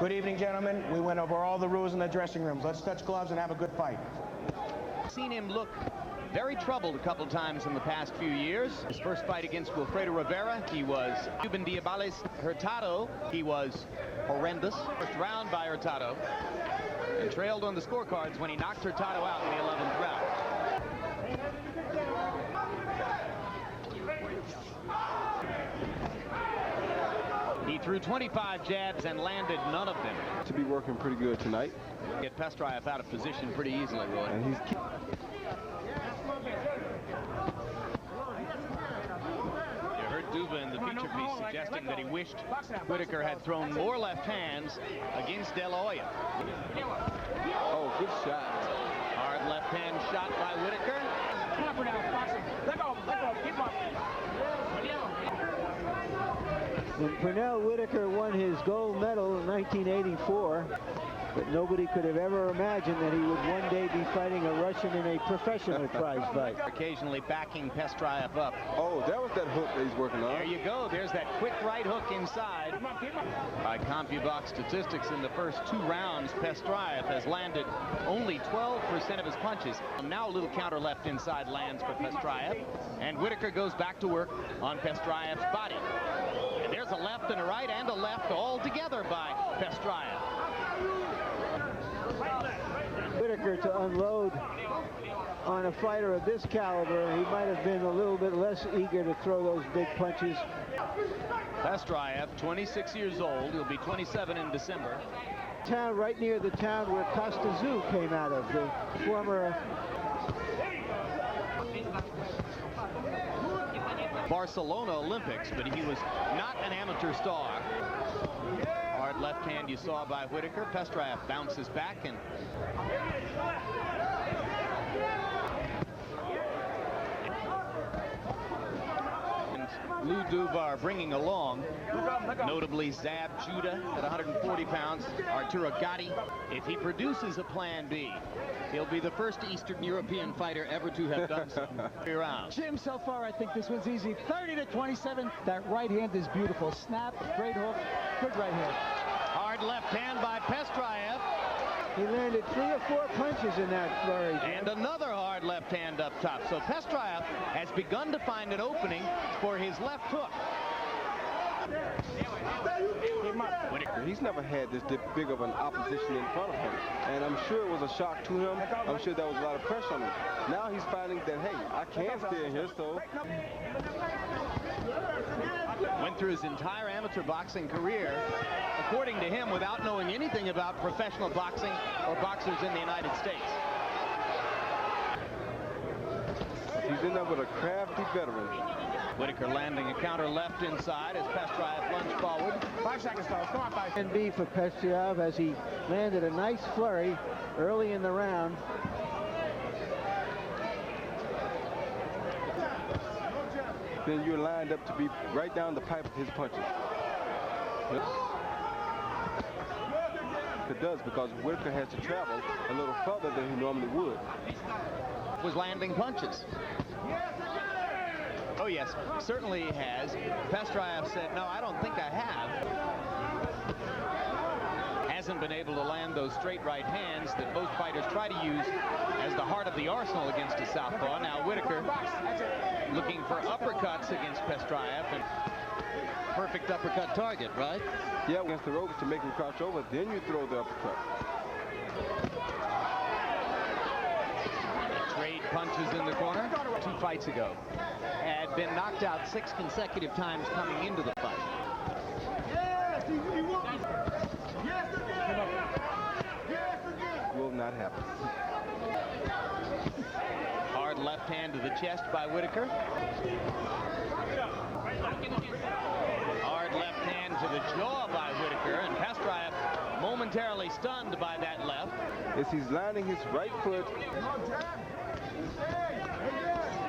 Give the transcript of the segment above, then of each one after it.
Good evening, gentlemen. We went over all the rules in the dressing rooms. Let's touch gloves and have a good fight. Seen him look very troubled a couple times in the past few years. His first fight against Wilfredo Rivera, he was Cuban Diobelys. Hurtado, he was horrendous. First round by Hurtado, and trailed on the scorecards when he knocked Hurtado out in the 11th round. He threw 25 jabs and landed none of them. To be working pretty good tonight. Get Pestryayev out of position pretty easily, Roy. And he's You heard Duba in the feature piece suggesting that he wished Whitaker had thrown more left hands against De La Hoya. oh, good shot. Hard left hand shot by Whitaker. When Pernell Whitaker won his gold medal in 1984, but nobody could have ever imagined that he would one day be fighting a Russian in a professional prize fight. Occasionally backing Pestryayev up. Oh, that was that hook that he's working on. There you go. There's that quick right hook inside. By CompuBox statistics, in the first 2 rounds, Pestryayev has landed only 12% of his punches. Now a little counter left inside lands for Pestryayev, and Whitaker goes back to work on Pestrayev's body. And there's a left and a right and a left all together by Pestryayev. Whitaker to unload on a fighter of this caliber, he might have been a little bit less eager to throw those big punches. Pestryayev, 26 years old. He'll be 27 in December. Town right near the town where Costa Zoo came out of, the former Barcelona Olympics, but he was not an amateur star. Hard left hand you saw by Whitaker. Pestryayev bounces back and Lou Dubar bringing along, notably Zab Judah at 140 pounds, Arturo Gatti. If he produces a plan B, he'll be the first Eastern European fighter ever to have done so. 3 rounds. Jim, so far I think this one's easy. 30-27. That right hand is beautiful. Snap, great hook, good right hand. Hard left hand by Pestryayev. he landed 3 or 4 punches in that flurry. And another hard left hand up top. So Pestryayev has begun to find an opening for his left hook. He's never had this big of an opposition in front of him, and I'm sure it was a shock to him. I'm sure there was a lot of pressure on him. Now he's finding that, hey, I can't stay in here, so... Went through his entire amateur boxing career, according to him, without knowing anything about professional boxing or boxers in the United States. He's in there with a crafty veteran. Whitaker landing a counter left inside as Pestryayev lunged forward. 5 seconds, fellas. Come on, 5. And B for Pestryayev as he landed a nice flurry early in the round. Then you're lined up to be right down the pipe of his punches. It does, because Whitaker has to travel a little further than he normally would. Was landing punches. Oh yes, certainly he has. Pestryayev said, no, I don't think I have. Hasn't been able to land those straight right hands that most fighters try to use as the heart of the arsenal against a southpaw. Now Whitaker looking for uppercuts against Pestryayev, and perfect uppercut target, right? Yeah, against the ropes to make him crouch over, then you throw the uppercut. Trade punches in the corner. 2 fights ago, had been knocked out 6 consecutive times coming into the fight. Will not happen. Hard left hand to the chest by Whitaker. Hard left hand to the jaw by Whitaker, and Pestryayev momentarily stunned by that left. As he's landing his right foot.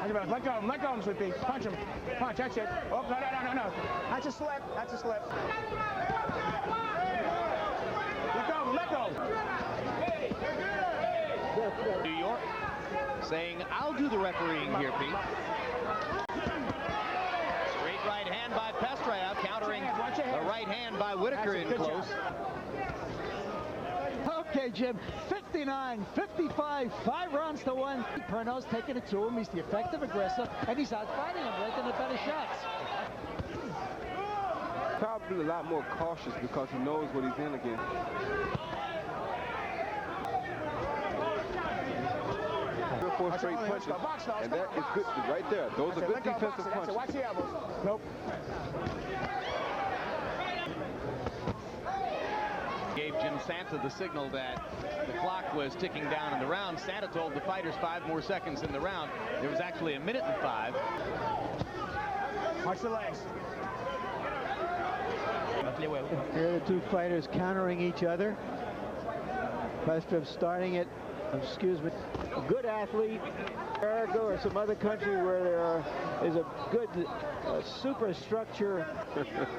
Let go him, Sweet Pea. Punch him. Punch, that's it. Oh, no. That's a slip. That's a slip. Let go. New York saying, I'll do the refereeing here, Pete. Straight right hand by Pestryayev, countering the right hand by Whitaker in close. Jim. 59-55, 5 rounds to 1. Pernell's taking it to him. He's the effective aggressor, and he's out fighting him, making the better shots. Probably a lot more cautious because he knows what he's in against. Four straight punches, and that is good right there. Those are good defensive punches. Watch the elbows. Nope. Gave Jim Santa the signal that the clock was ticking down in the round. Santa told the fighters 5 more seconds in the round. There was actually 1 minute and 5. Watch the legs. Here are the two fighters countering each other. Pestryayev starting it. Excuse me, a good athlete, America or some other country where there is a good superstructure.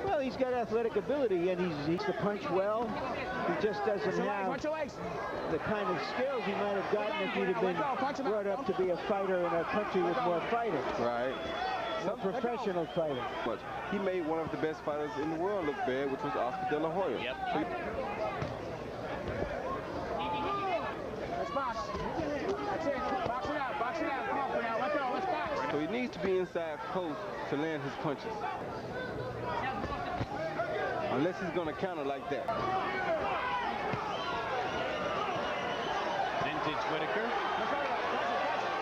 Well, he's got athletic ability and he's to punch well. He just doesn't have the kind of skills he might have gotten if he'd have been brought up to be a fighter in a country with more fighters. Right. A professional fighter. He made one of the best fighters in the world look bad, which was Oscar De La Hoya. Yep. Box. That's it. Box it out. Box it out. Come on, Pernell. Let's go. Let's box. So he needs to be inside close to land his punches. Unless he's going to counter like that. Vintage Whitaker. In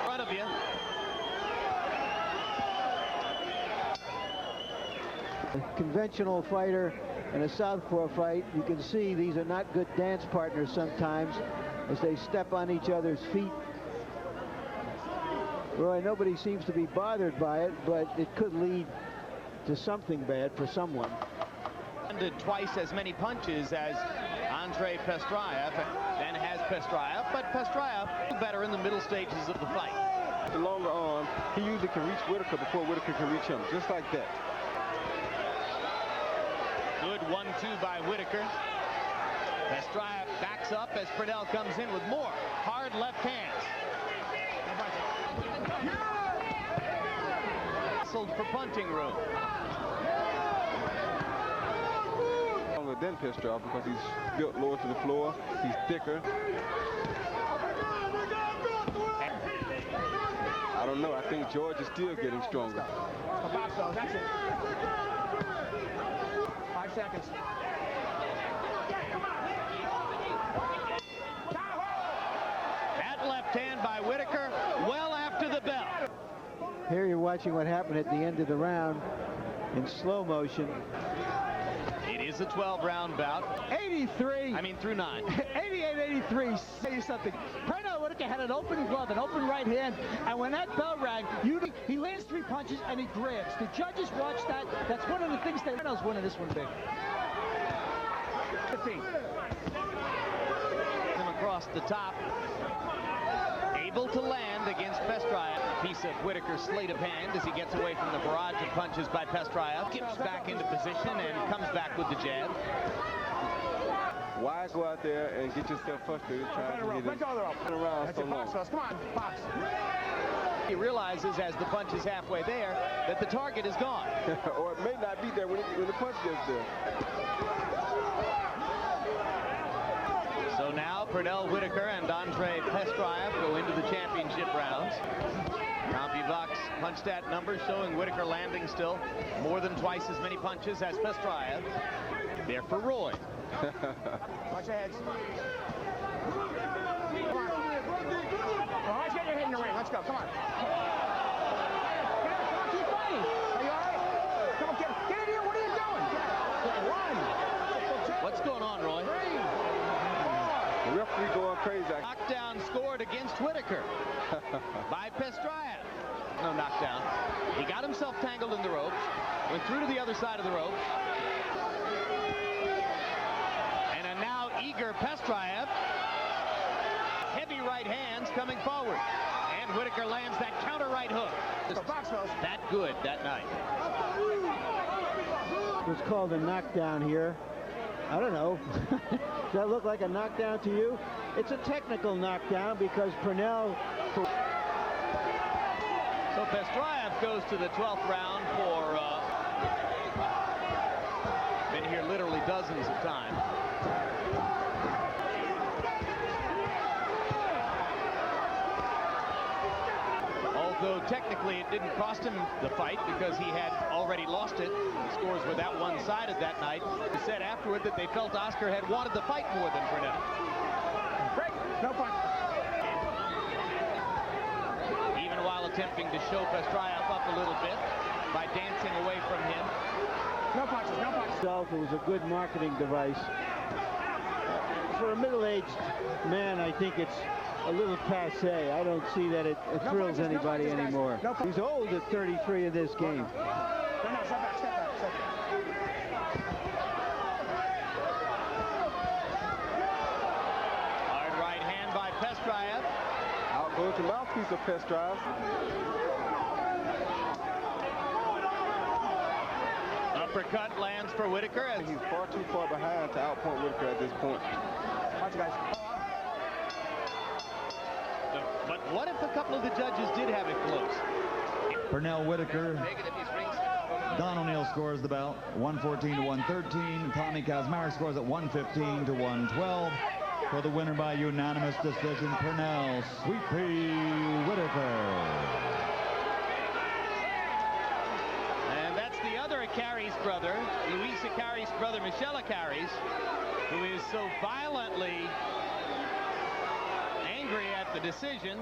front of you. A conventional fighter and a southpaw fight, you can see these are not good dance partners sometimes as they step on each other's feet. Roy, nobody seems to be bothered by it, but it could lead to something bad for someone. Landed twice as many punches as Andrey Pestryayev than has Pestryayev, but Pestryayev better in the middle stages of the fight. The longer arm, he usually can reach Whitaker before Whitaker can reach him, just like that. Good 1-2 by Whitaker. Pestryayev backs up as Pernell comes in with more hard left hands. Sold for punting room. Longer than Pestryayev because he's built lower to the floor. He's thicker. I don't know. I think George is still getting stronger. Box though. That's it. 5 seconds. That left hand by Whitaker, well after the bell. Here you're watching what happened at the end of the round in slow motion. It is a 12-round bout. 83. Through 9. 88-83. Say something. Pernell Whitaker had an open glove, an open right hand, and when that bell rang, he lands 3 punches and he grabs. The judges watch that. That's one of the things that Pernell's winning this one big. 15. Him across the top. Able to land against Pestryayev. Piece of Whitaker's sleight of hand as he gets away from the barrage of punches by Pestryayev. Skips back into position and comes back with the jab. Why go out there and get yourself frustrated trying to hit him around so long? Come on, box. He realizes as the punch is halfway there that the target is gone. Or it may not be there when the punch gets there. So now Pernell Whitaker and Andrey Pestryayev go into the championship rounds. CompuBox punch stat numbers showing Whitaker landing still more than twice as many punches as Pestryayev. There for Roy. Watch your heads. Come on. Let's get your head in the ring. Let's go. Come on. Come on, keep fighting. Are you all right? Come on, get in here. What are you doing? Run. What's going on, Roy? The referee going crazy. Knockdown scored against Whitaker by Pestryayev. No knockdown. He got himself tangled in the ropes, went through to the other side of the ropes. And a now eager Pestryayev. Heavy right hands coming forward. And Whitaker lands that counter right hook. That good that night. It was called a knockdown here. I don't know. Does that look like a knockdown to you? It's a technical knockdown because Pernell... So Pestryayev goes to the 12th round for... been here literally dozens of times. technically it didn't cost him the fight because he had already lost it. The scores were that one-sided that night. He said afterward that they felt Oscar had wanted the fight more than Pernell. Break. No punch. Even while attempting to show Pestryayev up a little bit by dancing away from him. No punches, no punches. It was a good marketing device. For a middle-aged man, I think it's a little passé. I don't see that it thrills anybody anymore. He's old at 33 in this game. No, step back, step back, step back. Hard right hand by Pestryayev. Out goes the mouthpiece of Pestryayev. Uppercut lands for Whitaker. He's far too far behind to outpoint Whitaker at this point. Watch, guys. But what if a couple of the judges did have it close? Pernell Whitaker. Don O'Neill scores the bout 114 to 113. Tommy Kazmarek scores at 115 to 112. For the winner by unanimous decision, Pernell Sweet Pea Whitaker. Acari's brother, Luis Acari's brother, Michel Acari's, who is so violently angry at the decision